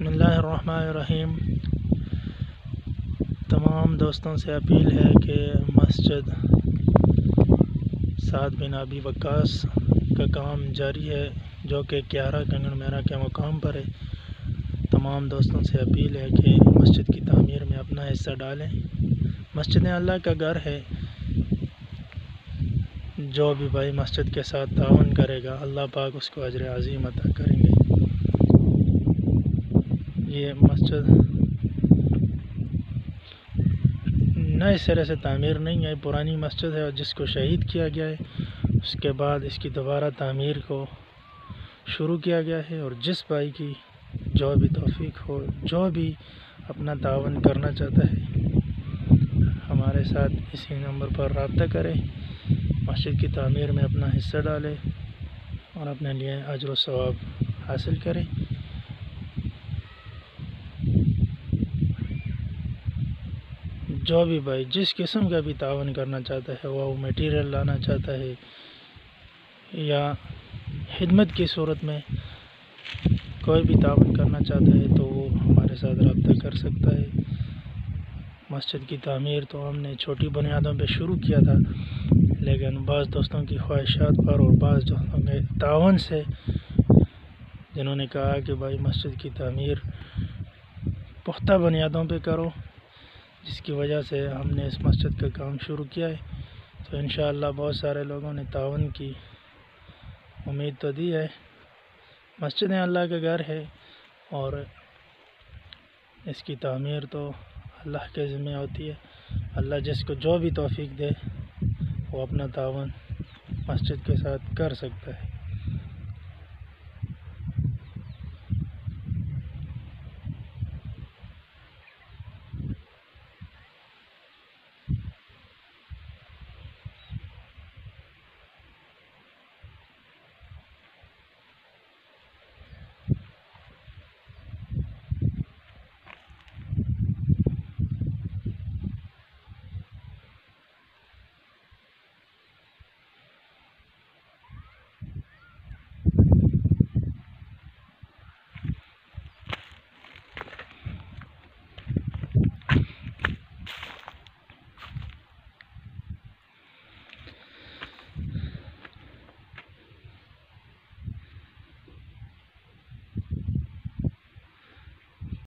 बिस्मिल्लाहिर्रहमानिर्रहीम। तमाम दोस्तों से अपील है कि मस्जिद साद बिन अबी वक्कास का काम जारी है, जो कि 11 कंगन मेरा के मुकाम पर है। तमाम दोस्तों से अपील है कि मस्जिद की तामीर में अपना हिस्सा डालें। मस्जिद अल्लाह का घर है। जो भी भाई मस्जिद के साथ तावन करेगा, अल्लाह पाक उसको अजर अज़ीम अता करेंगे। ये मस्जिद नए सिरे से तामीर नहीं है, पुरानी मस्जिद है और जिसको शहीद किया गया है, उसके बाद इसकी दोबारा तामीर को शुरू किया गया है। और जिस भाई की जो भी तौफीक हो, जो भी अपना तावन करना चाहता है, हमारे साथ इसी नंबर पर रब्ता करें, मस्जिद की तामीर में अपना हिस्सा डालें और अपने लिए अजर व सवाब हासिल करें। जो भी भाई जिस किस्म का भी तावन करना चाहता है, वो मटेरियल लाना चाहता है या खिदमत की सूरत में कोई भी तावन करना चाहता है, तो वो हमारे साथ रब्ता कर सकता है। मस्जिद की तामीर तो हमने छोटी बुनियादों पे शुरू किया था, लेकिन बाज़ दोस्तों की ख्वाहिशात पर और बाज़ दोस्तों के तावन से, जिन्होंने कहा कि भाई मस्जिद की तामीर पुख्ता बुनियादों पे करो, जिसकी वजह से हमने इस मस्जिद का काम शुरू किया है। तो इंशाअल्लाह बहुत सारे लोगों ने तावन की उम्मीद तो दी है। मस्जिद अल्लाह का घर है और इसकी तामीर तो अल्लाह के ज़िम्मे होती है। अल्लाह जिसको जो भी तौफीक दे, वो अपना तावन मस्जिद के साथ कर सकता है।